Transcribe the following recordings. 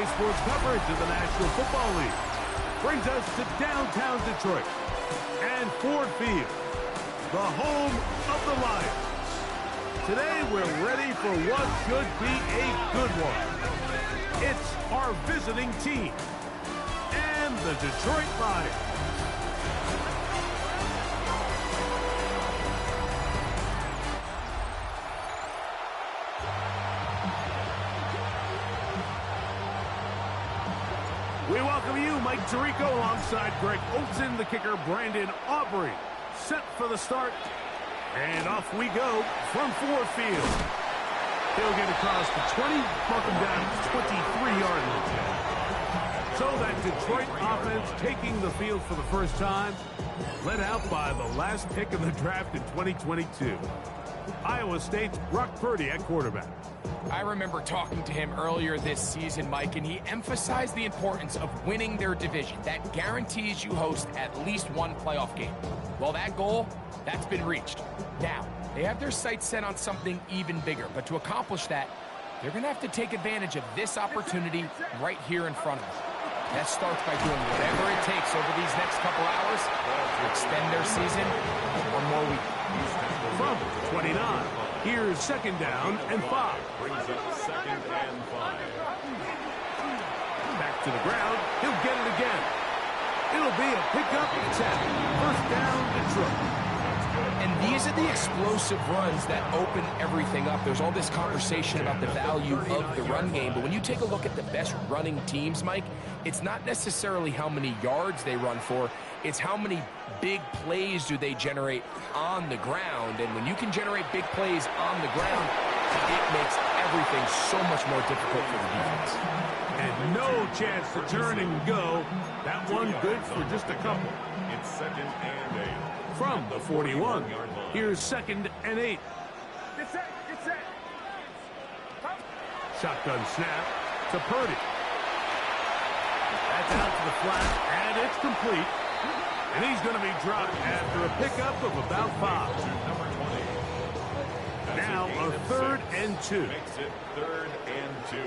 Sunday sports coverage of the National Football League brings us to downtown Detroit and Ford Field, the home of the Lions. Today, we're ready for what should be a good one. It's our visiting team and the Detroit Lions. We welcome you, Mike Tirico, alongside Greg Olsen, the kicker, Brandon Aubrey. Set for the start, and off we go from Ford Field. He'll get across the 20, mark him down at 23-yard line. So that Detroit offense taking the field for the first time, led out by the last pick of the draft in 2022. Iowa State's Brock Purdy at quarterback. I remember talking to him earlier this season, Mike, and he emphasized the importance of winning their division. That guarantees you host at least one playoff game. Well, that goal, that's been reached. Now, they have their sights set on something even bigger, but to accomplish that, they're going to have to take advantage of this opportunity right here in front of them. That starts by doing whatever it takes over these next couple hours to extend their season one more week. From 29, here's second down and 5. Brings up second and 5. Back to the ground. He'll get it again. It'll be a pickup of 10. First down, Detroit. And these are the explosive runs that open everything up. There's all this conversation about the value of the run game, but when you take a look at the best running teams, Mike, it's not necessarily how many yards they run for, it's how many big plays do they generate on the ground. And when you can generate big plays on the ground, it makes everything so much more difficult for the defense. And no chance to turn and go. That one good for just a couple. It's second and 8. From the 41, here's second and 8. Get set, get set. Shotgun snap to Purdy. That's out to the flat, and it's complete. And he's going to be dropped after a pickup of about 5. Number 20. Now a third and 2. Makes it third and 2.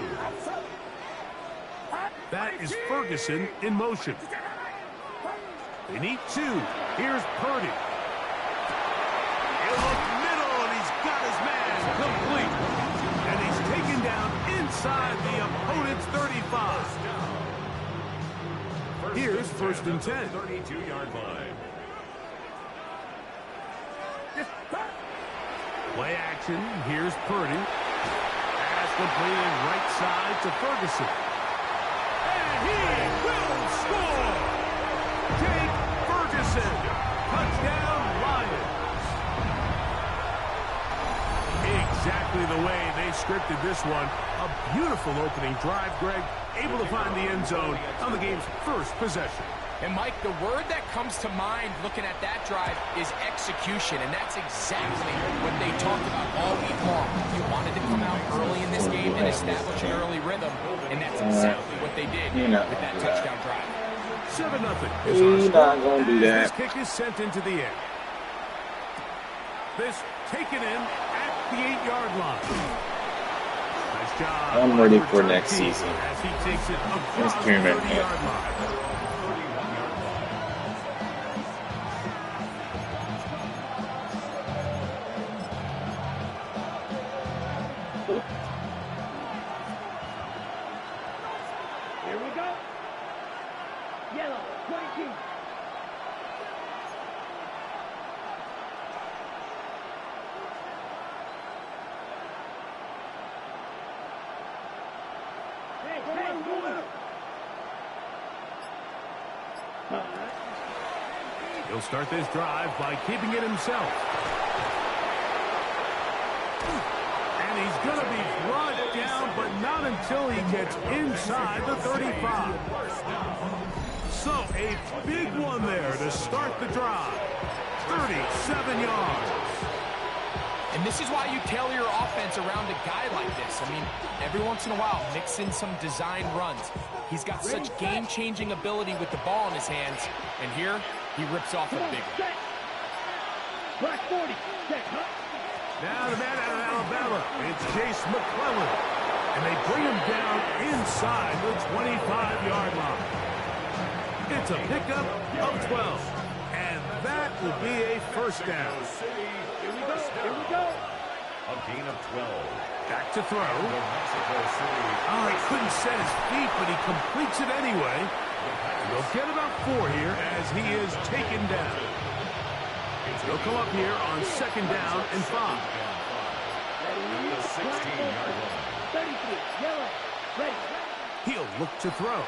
That is Ferguson in motion. They need 2. Here's Purdy. He'll look middle, and he's got his man complete. And he's taken down inside the opponent's 35. Here's first and 10. 32-yard line. Play action. Here's Purdy. Pass completed right side to Ferguson. And he will score! Jake Ferguson. Touchdown, Lions. Exactly the way they scripted this one. A beautiful opening drive, Greg. Able to find the end zone on the game's first possession. And, Mike, the word that comes to mind looking at that drive is execution, and that's exactly what they talked about all week long. You wanted to come out early in this game and establish an early rhythm, and that's exactly what they did with that touchdown drive. 7-0. He's not going to do that. This kick is sent into the air. This taken in at the 8-yard line. Nice job. I'm ready for next season. As he takes it across the tournament, 30-yard line. Here we go. Yellow, 22. He'll start this drive by keeping it himself. And he's going to be brought down, but not until he gets inside the 35. So a big one there to start the drive. 37 yards. And this is why you tailor your offense around a guy like this. I mean, every once in a while, mix in some design runs. He's got such game-changing ability with the ball in his hands. And here, he rips off a big one. Black 40. Now the man out of Alabama, it's Jace McClellan. And they bring him down inside the 25-yard line. It's a pickup of 12. And that will be a first down. Here we go. Here we go. A gain of 12. Back to throw. New Mexico City. Oh, he couldn't set his feet, but he completes it anyway. They'll get about 4 here as he is taken down. They'll come up here on second down and 5. Ready. The 16-yard line. 33. Yellow. Ready. He'll look to throw.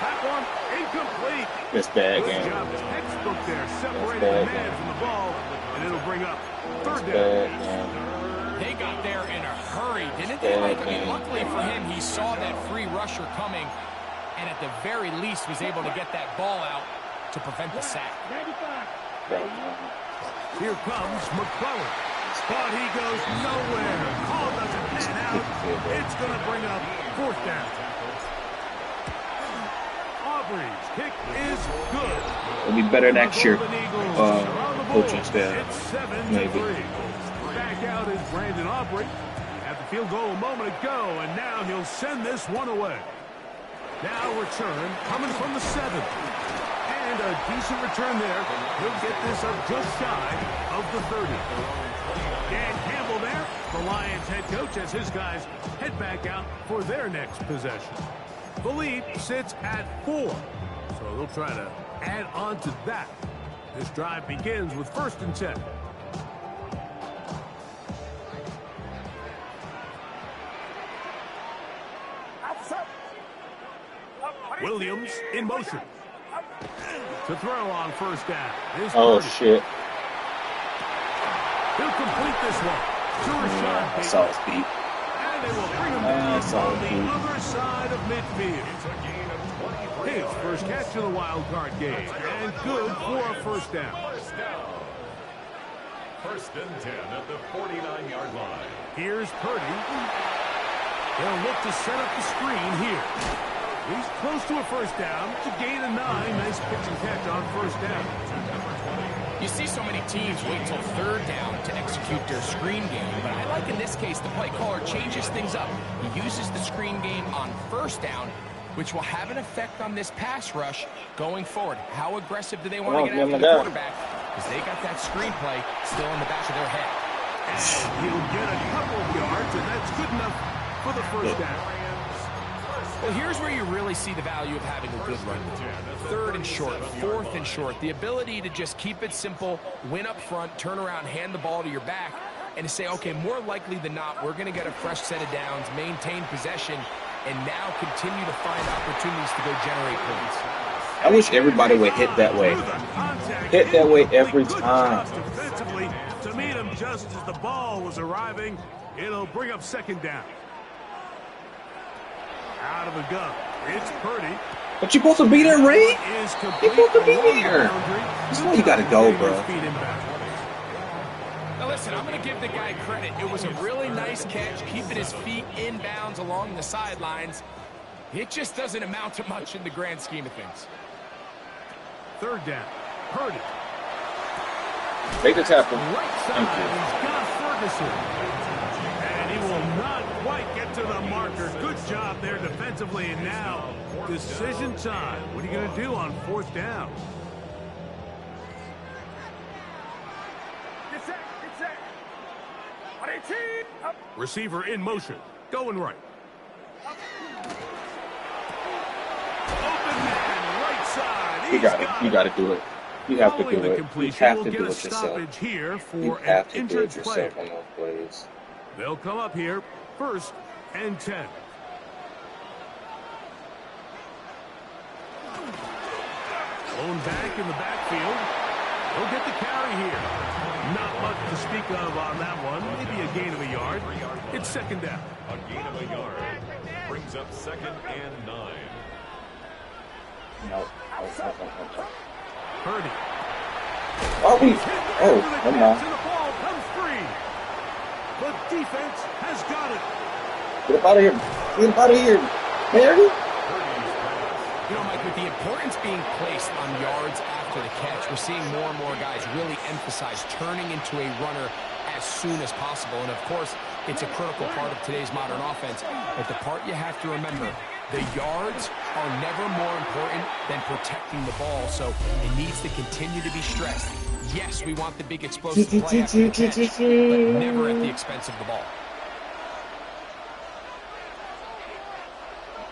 That one incomplete. This bad Good game. job. Textbook there, separating bad the man game. from the ball, and it'll bring up third Bad down. game. They got there in a hurry, didn't they, Mike? I mean, luckily for him, he saw that free rusher coming, and at the very least was able to get that ball out to prevent the sack. 95. Here comes McClellan. But he goes nowhere. Call doesn't pan out. It's going to bring up fourth down. Aubrey's kick is good. It'll be better next year. Golden Eagles are on the board. Coaching staff. It's 7-3. Maybe. Back out is Brandon Aubrey. Had the field goal a moment ago, and now he'll send this one away. Now return coming from the 7. And a decent return there. He'll get this up just shy of the 30. Dan Campbell there, the Lions head coach, as his guys head back out for their next possession. The lead sits at 4, so they'll try to add on to that. This drive begins with 1st and 10. Williams in motion. To throw on first down. Oh, shit. He'll complete this one to Rashad I saw his feet. And they will bring him down on the other side of midfield. His first catch of the wild card game. And good for a first down. First and 10 at the 49-yard line. Here's Purdy. They'll look to set up the screen here. He's close to a first down to gain a 9. Nice pitch and catch on first down. You see so many teams wait till third down to execute their screen game, but I like in this case the play caller changes things up. He uses the screen game on first down, which will have an effect on this pass rush going forward. How aggressive do they want to get after the quarterback? Because they got that screen play still in the back of their head. And he'll get a couple of yards, and that's good enough for the first down. Well, here's where you really see the value of having a good run. 3rd and short, 4th and short. The ability to just keep it simple, win up front, turn around, hand the ball to your back, and to say, okay, more likely than not, we're going to get a fresh set of downs, maintain possession, and now continue to find opportunities to go generate points. I wish everybody would hit that way. Hit that way every time. Defensively to meet him just as the ball was arriving. It'll bring up second down. Out of the gun. It's Purdy. But you're supposed to be there, Ray. You're supposed to be there. That's why you got to go, bro. Now listen, I'm going to give the guy credit. It was a really nice catch, keeping his feet inbounds along the sidelines. It just doesn't amount to much in the grand scheme of things. Third down. Purdy. Take the tackle. Right side. He's got Ferguson. And he will not quite get to the marker. Good job there defensively. And now, decision time. What are you going to do on 4th down? Get set. Get set. 18. Up. Receiver in motion. Going right. Open man, right side. You got it. You got to do it. You have to do it. You have to do it yourself. Here You for have an to do injured it player. yourself on those plays. They'll come up here 1st and 10. Lone back in the backfield. He'll get the carry here. Not much to speak of on that one. Maybe a gain of a yard. It's second down. A gain of a yard. Brings up 2nd and 9. No. Purdy. Oh, Oh, never mind. And the ball comes free. The defense has got it. Get up out of here. Get up out of here. Mary. You know, Mike, with the importance being placed on yards after the catch, we're seeing more and more guys really emphasize turning into a runner as soon as possible. And, of course, it's a critical part of today's modern offense. But the part you have to remember, the yards are never more important than protecting the ball, so it needs to continue to be stressed. Yes, we want the big explosive play after the catch, but never at the expense of the ball.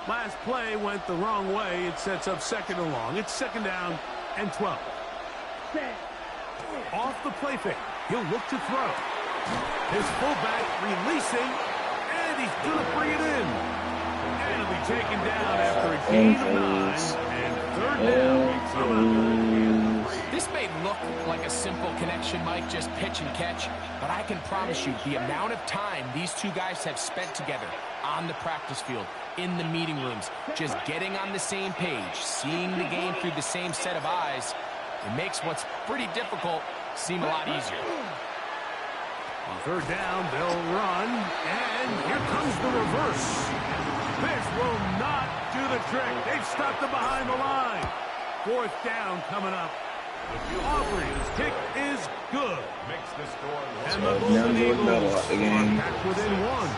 Last play went the wrong way. It sets up second and long. It's second down and 12. Off the play fake. He'll look to throw. His fullback releasing, and he's going to bring it in. And he'll be taken down after a gain of 9 and third down. This may look like a simple connection, Mike, just pitch and catch, but I can promise you the amount of time these two guys have spent together on the practice field, in the meeting rooms, just getting on the same page, seeing the game through the same set of eyes, it makes what's pretty difficult seem a lot easier. On third down, they'll run, and here comes the reverse. This will not do the trick. They've stopped them behind the line. Fourth down coming up. Aubrey's kick is good. Makes the score. And the Golden Eagles are back within one.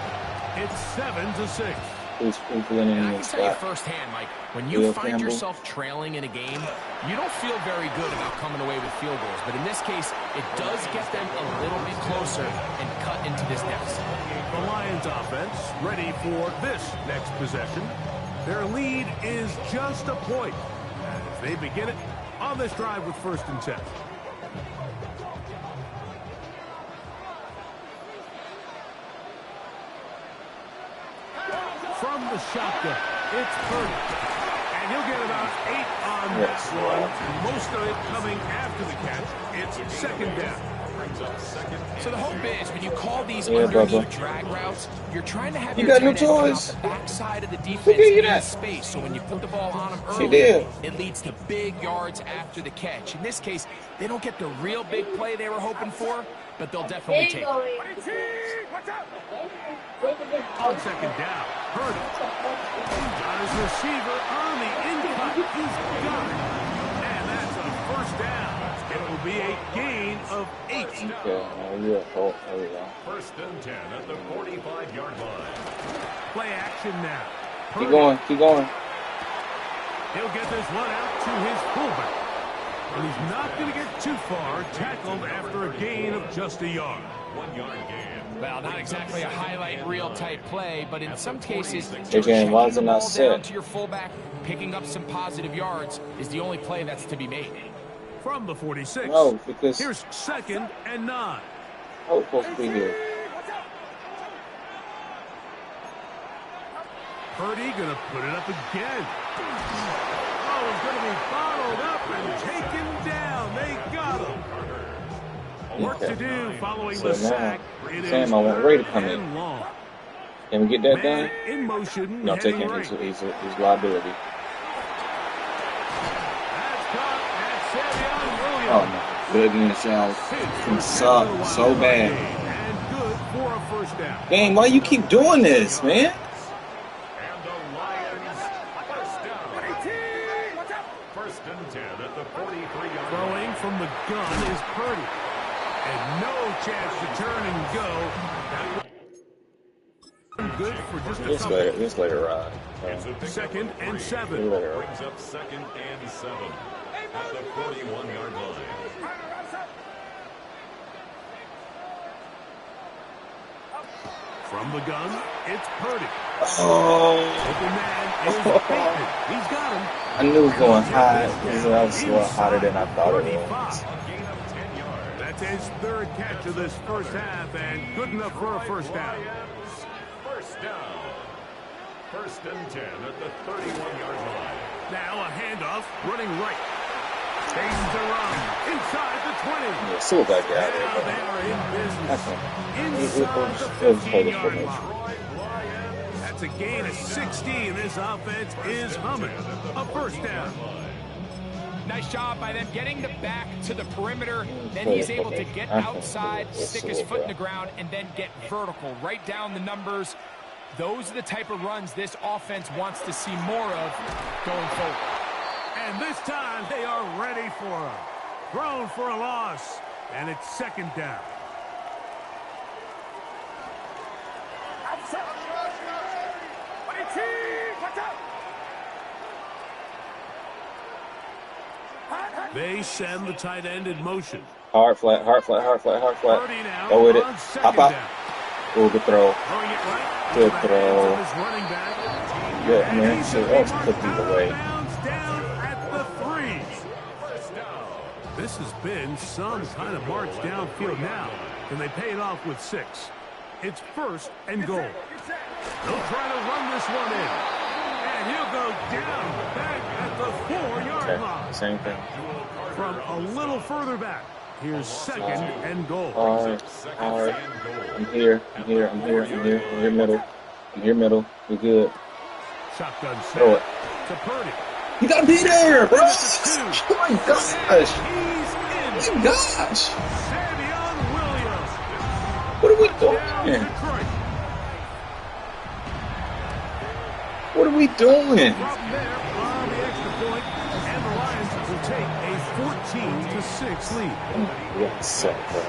It's 7-6. Who's filling in And I the can tell you spot? firsthand, Mike, when you find yourself trailing in a game, you don't feel very good about coming away with field goals. But in this case, it does get them a little bit closer and cut into this deficit. The Lions offense ready for this next possession. Their lead is just a point as they begin it on this drive with 1st and 10. From the shotgun, it's Purdy. And he'll get about 8 on that one. Most of it coming after the catch. It's second down. So the hope is when you call these underneath drag routes, you're trying to have your no tight end come out choice. the backside of the defense you in that? space. So when you put the ball on them She early, did. it leads to big yards after the catch. In this case, they don't get the real big play they were hoping for, but they'll definitely take it. Watch out! On second down, Purdy. Got his receiver on the in-cut. He's got it. And that's a first down. It will be a gain of 8. First and 10 at the 45-yard line. Play action now. Keep going, keep going. He'll get this one out to his fullback. And he's not going to get too far, tackled after a gain of just a yard. 1-yard gain. Well, not exactly a highlight reel type play, but in some cases, Hey, Jane, why is it not down set? to your fullback, picking up some positive yards is the only play that's to be made. From the 46. No, because Here's 2nd and 9. I was supposed to be here. Purdy going to put it up again. Oh, it's going to be bottled up and taken down. They got him. Work to do following So the now, sack. It Sam, is I want Ray to come third in. and long. Can we get that Man done? in motion. No, I'm heading taking right. his liability. That's caught. That's Savion Oh Williams. my goodness, y'all can suck so bad. And good for a first down. Game, why you keep doing this, man? And the Lions first down. Watch out! First and 10 at the 43-yard line. Throwing from the gun is Purdy. And no chance to turn and go. That was good for just a couple. Let's let it ride. It's a pickup 2nd of and 3. 7. Brings up 2nd and 7 at the 41-yard line. From the gun, it's Purdy. Oh, Open man is Bateman. He's got him. I knew it was going high because I was a little hotter than I thought it was. A gain of 10 yards. That's his 3rd catch of this first half, and good enough for a first down. Lions first down. First and 10 at the 31-yard line. Now a handoff, running right. Stays to run inside the 20. Yeah, see what that guy Now did. they are in business. It Inside was the for the 15-yard formation. line. That's a gain of 16. This offense is humming. A first down. Nice job by them getting the back to the perimeter. Then he's able to get outside, stick his foot in the ground, and then get vertical. Right down the numbers. Those are the type of runs this offense wants to see more of going forward. And this time they are ready for him. Thrown for a loss. And it's second down. They send the tight end in motion. Hard flat, hard flat, hard flat, hard flat. Go with it. Hop out. Oh, good throw. Good throw. Yeah, man. So that was cooked either way. This has been some kind of march downfield now. Can they pay it off with 6? It's 1st and goal. They'll try to run this one in. And he'll go down back at the 4-yard line. Same thing. From a little further back, here's 2nd and goal. All right. I'm here, middle. I'm here, middle. We're good. Shotgun set Throw it. to Purdy. You gotta be there, bro. Oh my gosh. He's in. Oh my gosh. Savion Williams. What are we doing? Detroit. What are we doing? From there on the extra point, and the Lions will take a 14-6 lead. What's up, bro?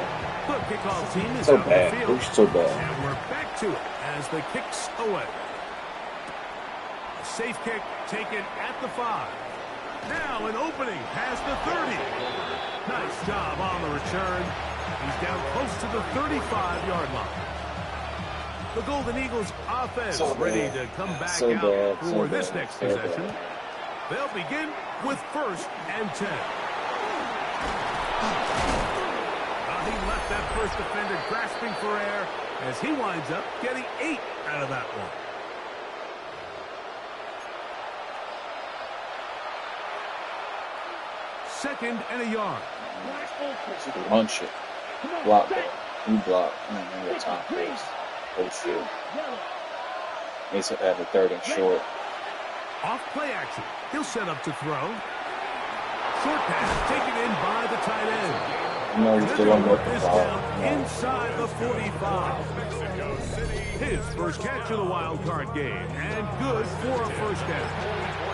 The kickoff team is So out bad. in the field. We're so bad. And we're back to it as the kick's away. A safe kick taken at the 5. Now an opening past the 30. Nice job on the return. He's down close to the 35-yard line. The Golden Eagles offense ready to come back out for this next possession. They'll begin with 1st and 10. He left that first defender grasping for air as he winds up getting 8 out of that one. Second and a yard. Punch it. Block it. You block. Your time face. Oh shit. Makes it at the 3rd and short. Off play action. He'll set up to throw. Short pass taken in by the tight end. No, you're still on the ball. Inside the 45. His first catch of the wild card game. And good for a first down.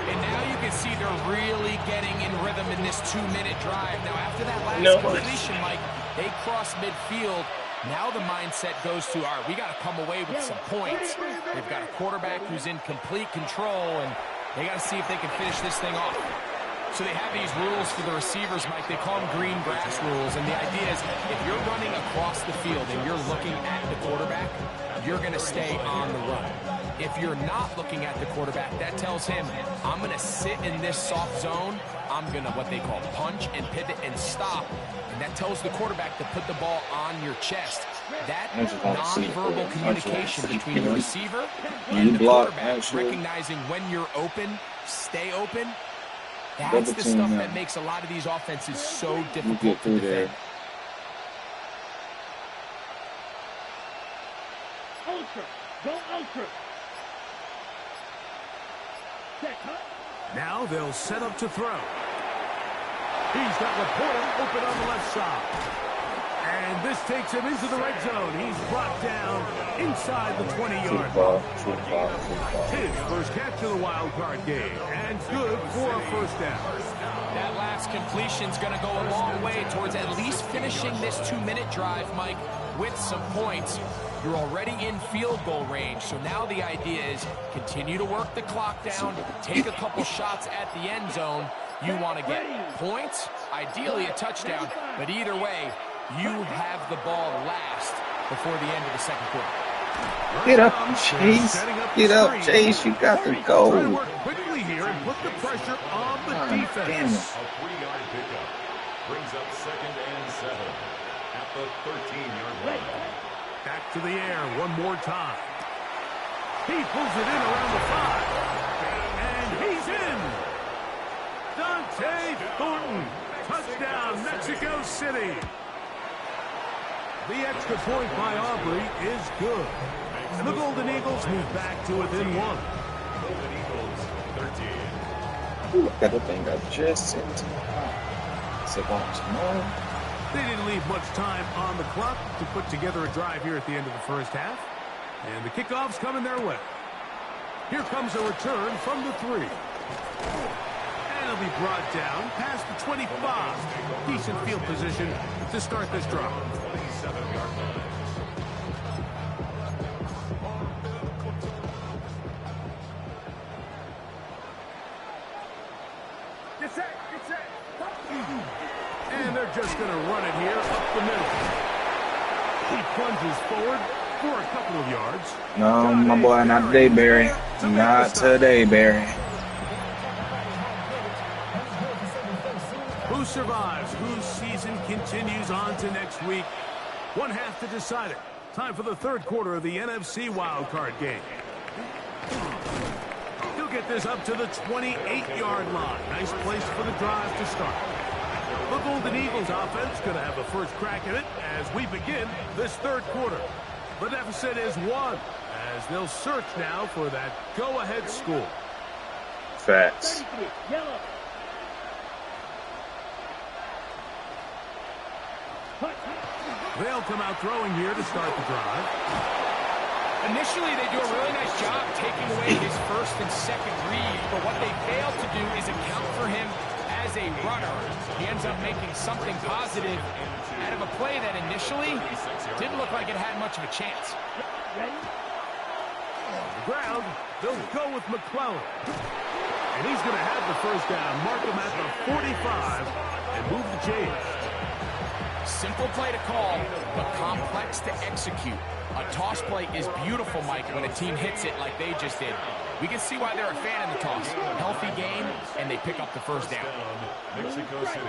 And now you can see they're really getting in rhythm in this 2-minute drive. Now, after that last completion, Mike, they cross midfield. Now the mindset goes to, all right, we got to come away with some points. They've got a quarterback who's in complete control, and they got to see if they can finish this thing off. So they have these rules for the receivers, Mike. They call them green grass rules. And the idea is if you're running across the field and you're looking at the quarterback, you're going to stay on the run. If you're not looking at the quarterback, that tells him, I'm going to sit in this soft zone. I'm going to what they call punch and pivot and stop. And that tells the quarterback to put the ball on your chest. That nonverbal communication between the receiver and the quarterback, recognizing when you're open, stay open, that's the stuff that makes a lot of these offenses so difficult to defend. Ultra. Go ultra. Now they'll set up to throw. He's got Laporta open on the left side. And this takes him into the red zone. He's brought down inside the 20-yard line. His first catch of the wild card game. And good for a first down. That last completion's going to go a long way towards at least finishing this 2-minute drive, Mike, with some points. You're already in field goal range, so now the idea is continue to work the clock down, take a couple shots at the end zone. You want to get points, ideally a touchdown, but either way, you have the ball last before the end of the second quarter. Get up, Chase. Get up, Chase. You got to go. Try to work quickly here and put the pressure on the defense. A 3-yard pickup brings up 2nd and 7 at the 13-yard line. Back to the air one more time. He pulls it in around the 5. And he's in. Dante Thornton. Touchdown, Mexico City. The extra point by Aubrey is good. And the Golden Eagles move back to within 1. Golden Eagles 13. Ooh, I got the thing up just in time. They didn't leave much time on the clock to put together a drive here at the end of the first half. And the kickoff's coming their way. Here comes a return from the 3. And it'll be brought down past the 25. Decent field position to start this drive. 27-yard line. They're just going to run it here up the middle. He plunges forward for a couple of yards. No, my boy, not today, Barry. Not today, Barry. Who survives? Whose season continues on to next week? One half to decide it. Time for the third quarter of the NFC wildcard game. He'll get this up to the 28-yard line. Nice place for the drive to start. The Golden Eagles offense going to have the first crack at it as we begin this third quarter. The deficit is 1 as they'll search now for that go-ahead score. Facts. They'll come out throwing here to start the drive. Initially, they do a really nice job taking away his first and second read, but what they fail to do is account for him as a runner. He ends up making something positive out of a play that initially didn't look like it had much of a chance. On the ground, they'll go with McClellan. And he's going to have the first down, mark him at the 45, and move the chains. Simple play to call, but complex to execute. A toss play is beautiful, Mike, when a team hits it like they just did. We can see why they're a fan of the toss. Healthy game, and they pick up the first down. Mexico City.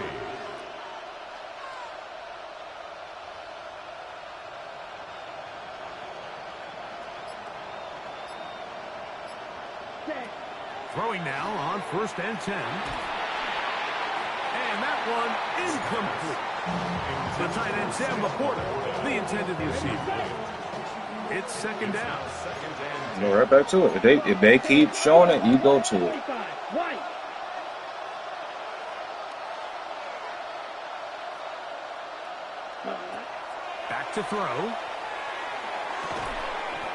Throwing now on 1st and 10. And that one incomplete. The tight end, Sam Laporta, the intended receiver. It's second down. Go right back to it. If they keep showing it, you go to it. Back to throw.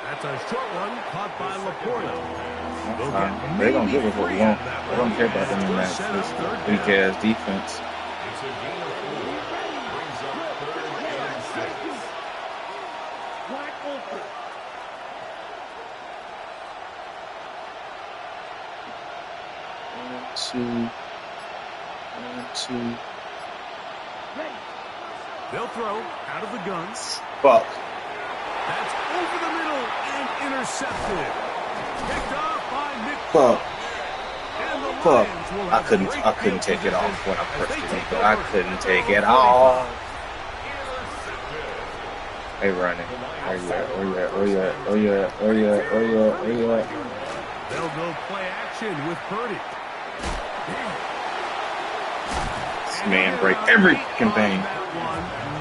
That's a short one caught by Laporta. They're going to give us what we want. I don't care about them in that weak-ass defense. It's a gain of 4. Brings up 3rd and 6. 1, 2. They'll throw out of the guns. Fuck. That's over the middle and intercepted. Picked off by Nick. Fuck. Fuck. I couldn't take it off when I pressed it. But I couldn't take it off. Hey, running. Where you at? They'll go play action with Purdy. This man break every fucking thing.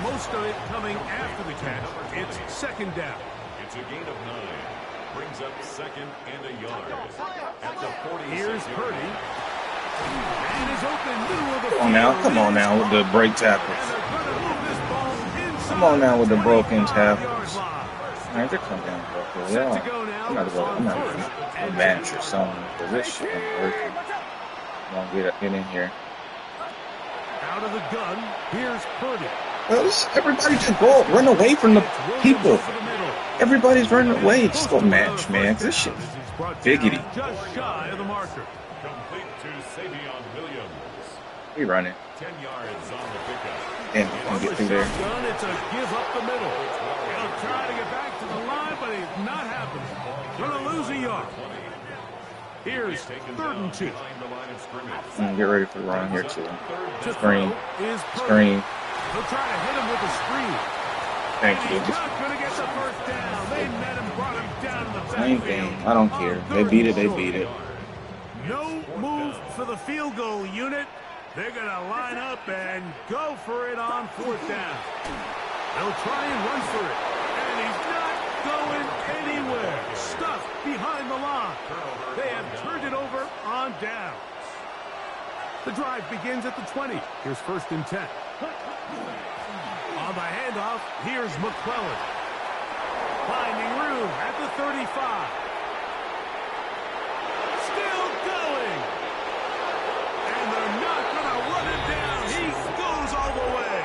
Most of it coming after the catch. It's second down. It's a gain of 9. Brings up 2nd and a yard. At the 46. Here's Purdy. And is open middle of the Come on now with the break tackles. Come on now with the broken tackles. Man, just come down, bro. Yeah. I'm not going to match or something. Because this shit ain't working. I'm going to get in here. Out of the gun. Here's Purdy. Everybody just go run away from the people. Everybody's running away. Just go match, man. This shit biggity. Just shy of the marker. Complete to Savion Williams. He running. 10 yards on the pickup. And can get through there. It's a give up the middle. He'll try to get back to the line, but it's not happening. Gonna lose a yard. Here's 3rd and 2. Get ready for the run here too. Screen. Screen. He'll try to hit him with a screen. Thank you. He's not going to get the first down. They met him, brought him down to the Same thing. I don't care. They beat it. They beat it. No move for the field goal unit. They're going to line up and go for it on 4th down. They'll try and run for it. And he's not going anywhere. Stuffed behind the line. They have turned it over on downs. The drive begins at the 20. Here's 1st and 10. On the handoff, here's McClellan. Finding room at the 35. Still going. And they're not going to run it down. He goes all the way.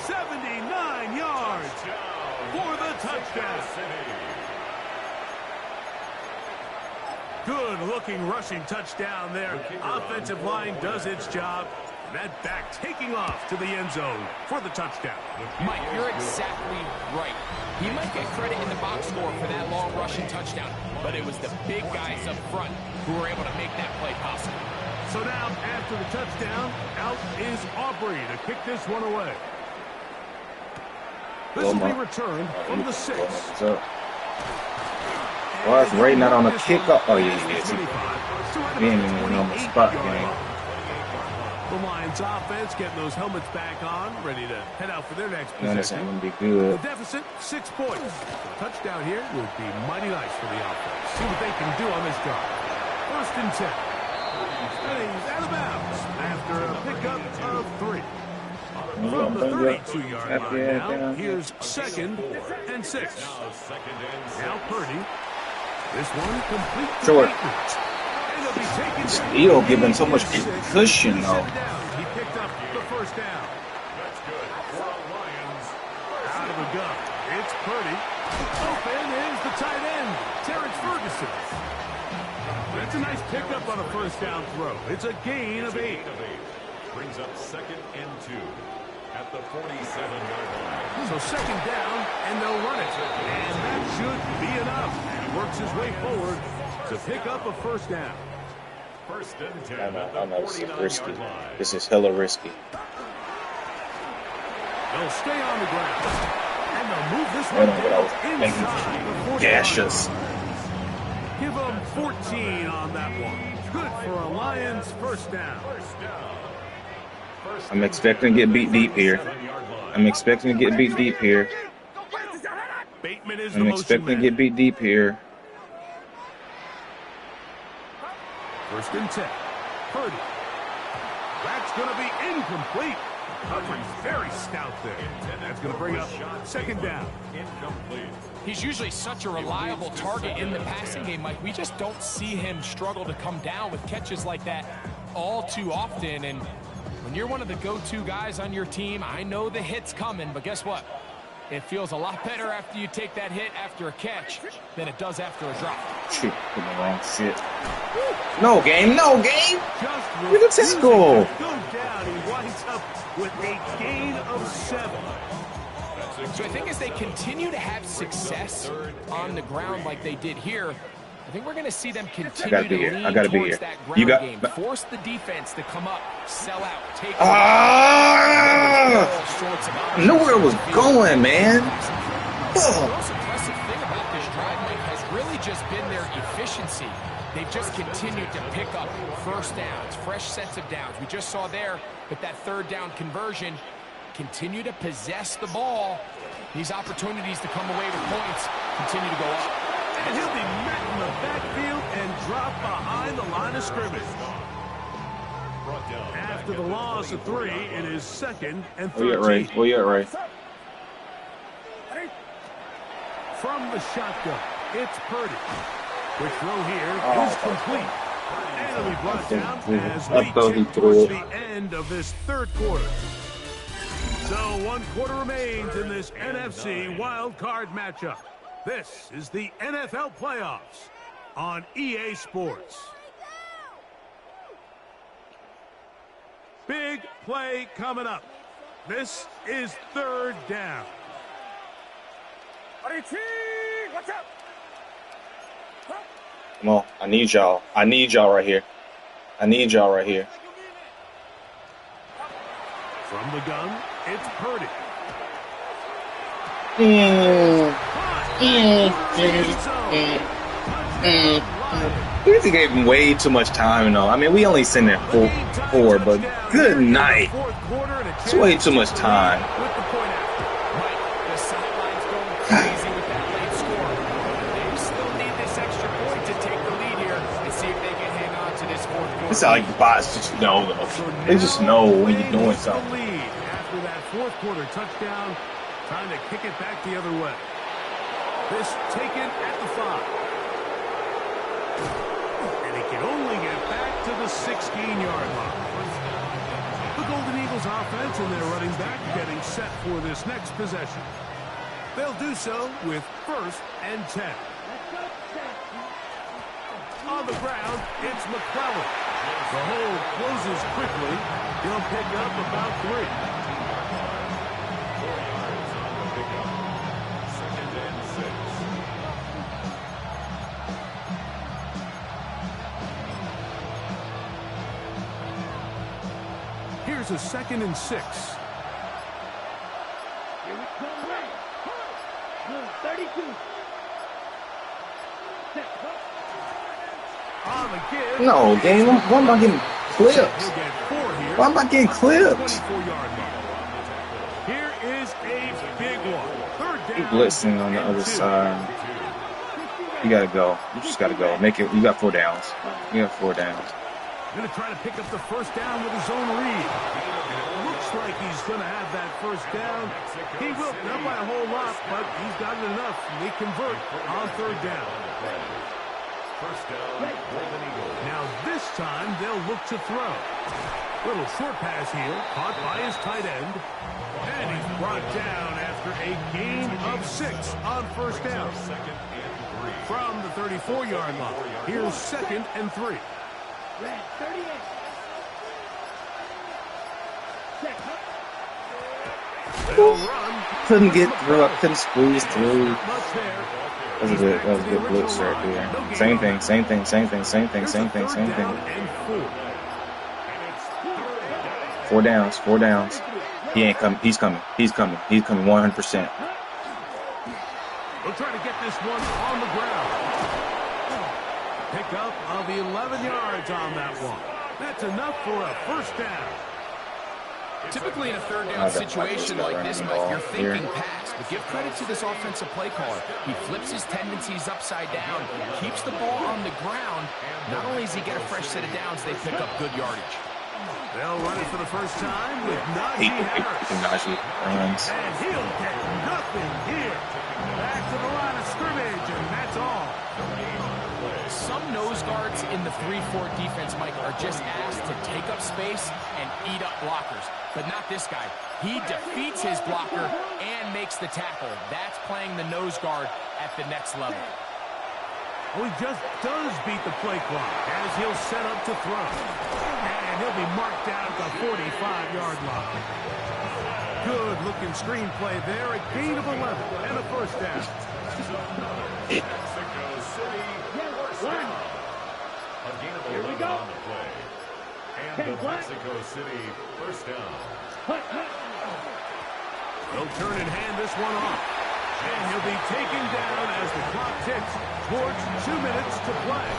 79 yards for the touchdown. Good-looking rushing touchdown there. Offensive line does its job. That back taking off to the end zone for the touchdown. Mike, you're exactly right. He might get credit in the box score for that long rushing touchdown, but it was the big guys up front who were able to make that play possible. So now, after the touchdown, out is Aubrey to kick this one away. This will be returned from the 6. Well, it's Ray not on a kickoff. Oh, yeah, he is. He ain't even on the spot game. The Lions offense getting those helmets back on, ready to head out for their next No, that's possession. going to be good. The deficit, 6 points. A touchdown here would be mighty nice for the offense. See what they can do on this drive. 1st and 10. And he's out of bounds after a pickup of 3. From the 32-yard line now, here's 2nd and 6. Now Purdy. This one complete to Short. And he'll be taken Still giving so much cushion, though. He picked up the 1st down. That's good for the Lions. Out of the gun. It's Purdy. Open is the tight end, Terrence Ferguson. That's a nice pickup on a 1st down throw. It's a gain of 8. Brings up 2nd and 2 at the 47-yard line. So 2nd down, and they'll run it. And that should be enough. He works his way forward to pick up a 1st down. 1st and 10 I at know the this is risky. 49-yard line. This is hella risky. They'll stay on the ground. And they'll move this I one know what I was down inside the 40 gaseous. Give them 14 on that one. Good for a Lions 1st down. I'm expecting to get beat deep here. I'm expecting to get beat deep here. Bateman is the I'm motion expecting to man. get beat deep here. 1st and 10. Purdy. That's going to be incomplete. Coverage very stout there. That's going to bring up 2nd down. Incomplete. He's usually such a reliable target in the passing game, Mike. We just don't see him struggle to come down with catches like that all too often. And when you're one of the go-to guys on your team, I know the hit's coming, but guess what? It feels a lot better after you take that hit after a catch than it does after a drop. Shoot, put the wrong shit. No game, no game. Just Look at this goal. refusing to go down. He winds up with a gain of 7. So I think as they continue to have success on the ground like they did here, I think we're going to see them continue gotta be to here. lean I gotta be towards here. that You ground got- game. Force the defense to come up, sell out, take Ah! all sorts of I knew where it was going, man. The most impressive thing about this drive, Mike, has really just been their efficiency. They've just continued to pick up 1st downs, fresh sets of downs. We just saw there with that 3rd down conversion, continue to possess the ball. These opportunities to come away with points continue to go up. And he'll be met in the backfield and drop behind the line of scrimmage. Brought down After the loss of 3, it is 2nd and Where you at, Ray? 13. Where you at, Ray? From the shotgun, it's Purdy. Quick throw here Oh, is complete. And it'll be brought down as I we thought he tip threw towards it. the end of this 3rd quarter. So 1 quarter remains in this NFC wild card matchup. This is the NFL playoffs on EA Sports. Big play coming up. This is 3rd down. Watch out! Come on. I need y'all. I need y'all right here. I need y'all right here. From the gun, it's Purdy. We gave him way too much time, though. I mean, we only sent there four, but good night. It's way too much time. With the point after. Mike, the sideline's going crazy with that late score. They still need this extra point to take the lead here and see if they can hang on to this 4th quarter. It's like bots just know, though. They just know when you're doing something. After that 4th quarter touchdown, trying to kick it back the other way. This taken at the 5. And he can only get back to the 16-yard line. The Golden Eagles offense and their running back getting set for this next possession. They'll do so with 1st and 10. On the ground, it's McClellan. The hold closes quickly. He'll pick up about 3. 4 yards on the pickup. 2nd and 6. Here's a 2nd and 6. Here we come, right. 32. On the give. No, game. Why am I getting clipped? He'll get 4 here. Why am I getting clipped? 24-yard line. Here is a big one. 3rd Keep down. blitzing on the other side. You gotta go. You just gotta go. Make it. You got 4 downs. You got 4 downs. Going to try to pick up the 1st down with his own read. Looks like he's going to have that 1st down. He will, not by a whole lot, but he's got it enough. They convert on 3rd down. 1st down, Golden Eagles. Now this time they'll look to throw. Little short pass here, caught by his tight end. And he's brought down after a gain of 6 on 1st down. 2nd and 3. From the 34-yard line, here's 2nd and 3. Red 38. Check. They'll run. Couldn't get through. I couldn't squeeze through. Not much there. That was a good blitz right there. Same thing. Same thing. Same thing. Same thing. Same thing. Same thing. 4 downs. 4 downs. He ain't coming. He's coming. He's coming. He's coming 100%. We'll try to get this one on the ground. Pick up of 11 yards on that one. That's enough for a 1st down. Typically in a 3rd down situation like this, Mike, you're thinking pass. But give credit to this offensive play caller. He flips his tendencies upside down, keeps the ball on the ground. Not only does he get a fresh set of downs, they pick up good yardage. They'll run it for the 1st time with Najee Hate Harris. Najee runs. And he'll get nothing here. Back to the line of scrimmage, and that's all. Some nose guards in the 3-4 defense, Mike, are just asked to take up space and eat up blockers. But not this guy. He defeats his blocker and makes the tackle. That's playing the nose guard at the next level. Well, he just does beat the play clock as he'll set up to throw. And he'll be marked down at the 45-yard line. Good-looking screenplay there. A gain of 11 and a 1st down. Mexico City, 1st down. A gain of 11 on the play. And the Mexico City 1st down. They'll turn and hand this one off. And he'll be taken down as the clock ticks towards 2 minutes to play.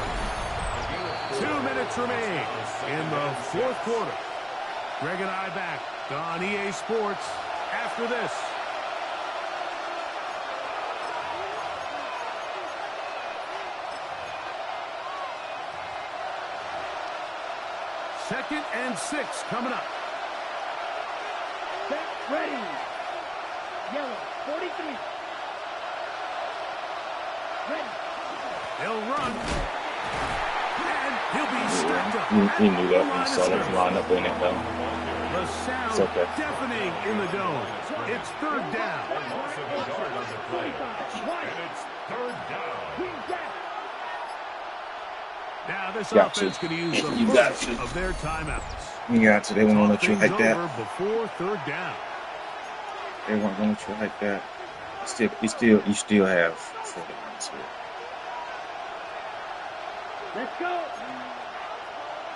2 minutes remain in the 4th quarter. Greg and I back on EA Sports after this. Second and 6 coming up. Set, ready. Yellow 43. Ready. He'll run. And he'll be stripped up. He knew that when he saw that lineup in it, though. The sound It's okay. deafening in the dome. It's 3rd down. Loss of a yard on the play. And it's 3rd down. Now this Got offense to. going to use the You got first to. of their timeouts. You got to. They won't let you Things like that. over before 3rd down. They won't let you like that. You still have 4 downs here. Let's go.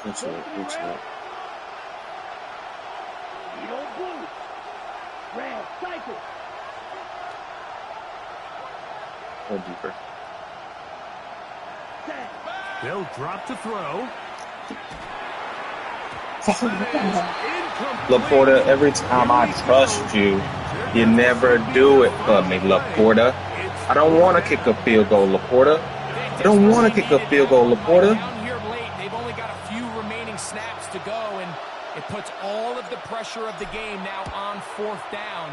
What's up? What's up? Yellow blue. Red cycle. Go deeper. Set. They'll drop to throw. Laporta, every time I trust you, you never do it for me, Laporta. I don't want to kick a field goal, Laporta. I don't want to kick a field goal, Laporta. Down here late, they've only got a few remaining snaps to go, and it puts all of the pressure of the game now on 4th down.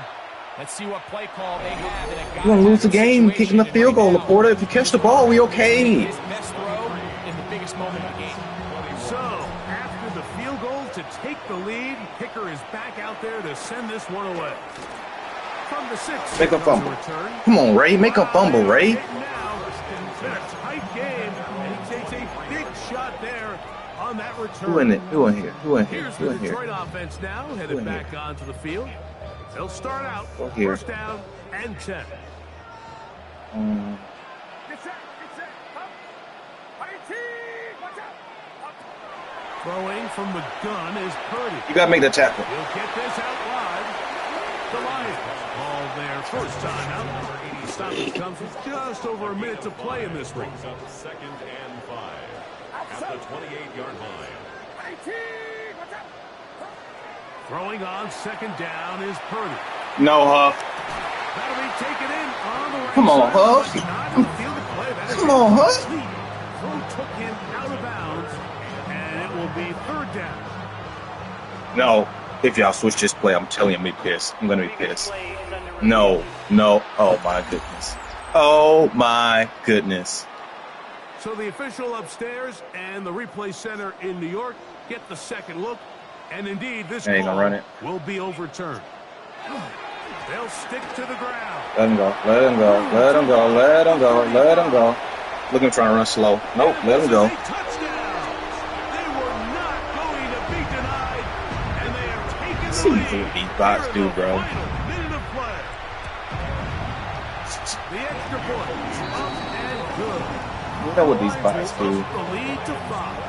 Let's see what play call they have. You're going to lose the game kicking the field goal, Laporta. If you catch the ball, we okay. His best throw in the biggest moment of the game. So, after the field goal to take the lead, kicker is back out there to send this one away. From the 6. Make a fumble. Return. Come on, Ray. Make a fumble, Ray. Now, it's been a tight game, and he takes a big shot there on that return. Who in it? Who in here? Who in here? Here's Who the in here? Detroit offense now, headed back onto the field. They'll start out first down and 10. Throwing from the gun is Purdy. You got to make the tackle. He'll get this out wide. The Lions all their first time out. The stoppage comes with just over a minute to play in this race. Second and 5 at the 28-yard line. Throwing on second down is Purdy. No, Huff. That'll be taken in on the right Come on, side, Huff. but not on the field of play. That is Come on, Huff. complete. Throw took him out of bounds, and it will be third down. No. If y'all switch this play, I'm telling you, I'm going to be pissed. I'm going to be pissed. No. No. Oh, my goodness. Oh, my goodness. So the official upstairs and the replay center in New York get the second look. And indeed, this call will be overturned. They'll stick to the ground. Let him go. Let him go. Let him go. Let him go. Let him go. Look at him trying to run slow. Nope. Let him go. Touchdown. They were not going to be denied. And they have taken the See lead. what these bots do, bro. Minute of play. The extra point is up and good. You know what these bots do. The lead to 5.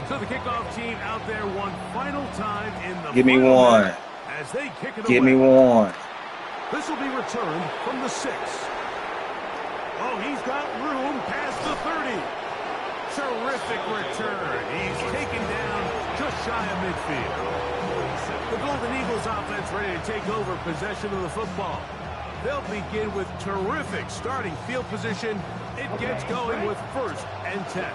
So the kickoff team out there one final time in the Give me one. as they kick it Give away. me one. This will be returned from the 6. Oh, he's got room past the 30. Terrific return. He's taken down just shy of midfield. The Golden Eagles offense ready to take over possession of the football. They'll begin with terrific starting field position. It gets going with first and 10.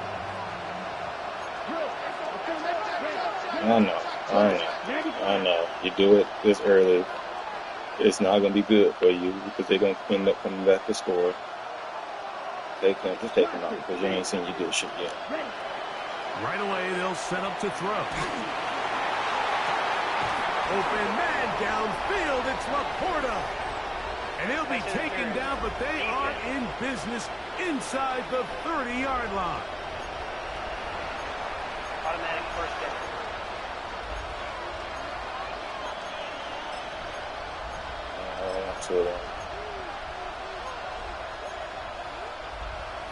I know. You do it this early, it's not going to be good for you because they're going to end up coming back to score. Just take them out because you ain't seen you do shit yet. Right away, they'll set up to throw. Open man downfield. It's Laporta. And he'll be taken down, but they are in business inside the 30-yard line. Automatic first down.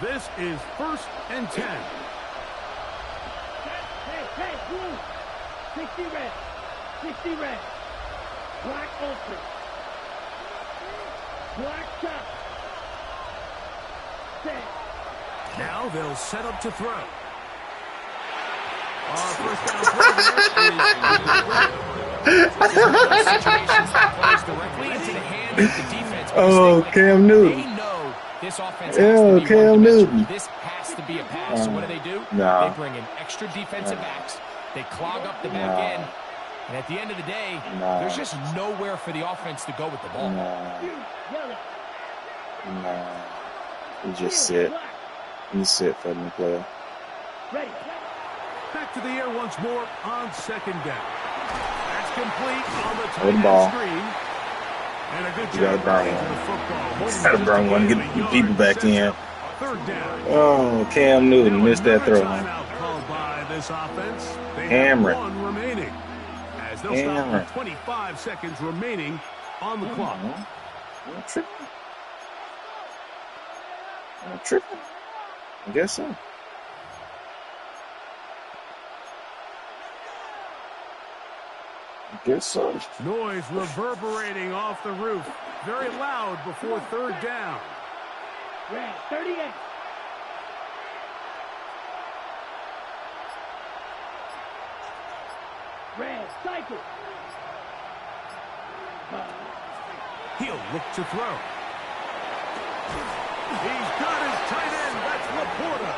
This is first and 10. Hey, blue. 60 red. 60 red. Black open. Black top. Set. Now they'll set up to throw. Our first down play Oh, Cam Newton. They know this offense has to be Cam Newton. This has to be a pass. So what do? Nah. They bring in extra defensive backs. They clog up the back end. And at the end of the day, there's just nowhere for the offense to go with the ball. You just sit. You sit for the player. Ready. back to the air once more on second down. That's complete on the Hold the tight ball. end screen. And a good You gotta job burn running one. to the football. Gotta burn one, get the people back in. Third down. Oh, Cam Newton missed that throw. Timeout called by this offense. They Cameron. have one remaining. As they'll stop with 25 seconds remaining on the clock. I'm tripping. I'm tripping. I guess so. I guess so. Noise reverberating off the roof. Very loud before third down. Red, 38. Red, cycle. He'll look to throw. He's got his tight end. That's Laporta.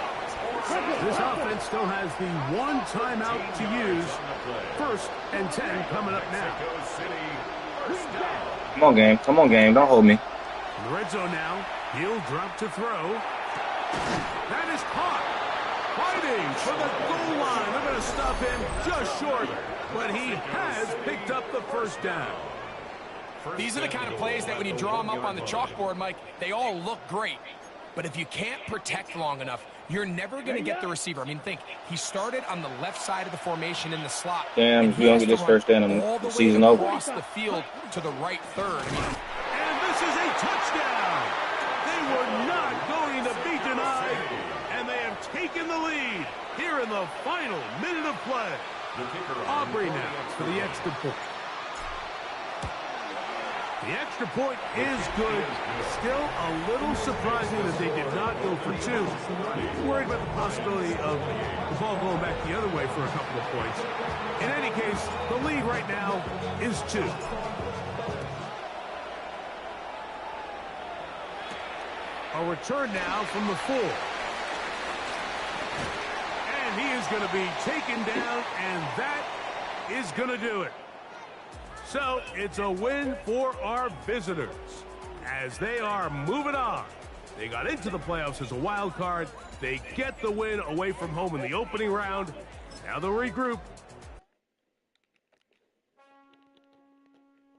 This offense still has the one timeout to use. First and 10 coming up now. Come on, game. Come on, game. Don't hold me. In the red zone now. He'll drop to throw. That is caught. Fighting for the goal line. They're going to stop him just short. But he has picked up the first down. These are the kind of plays that when you draw them up on the chalkboard, Mike, they all look great. But if you can't protect long enough, you're never going to get the receiver. I mean, think, he started on the left side of the formation in the slot. Damn, you don't get this first down in the season over. Across the field to the right third. And this is a touchdown. They were not going to be denied, and they have taken the lead here in the final minute of play. Aubrey now for the extra point. The extra point is good. Still a little surprising that they did not go for two. Worried about the possibility of the ball going back the other way for a couple of points. In any case, the lead right now is 2. A return now from the 4. And he is going to be taken down, and that is going to do it. So it's a win for our visitors as they are moving on. They got into the playoffs as a wild card. They get the win away from home in the opening round. Now they'll regroup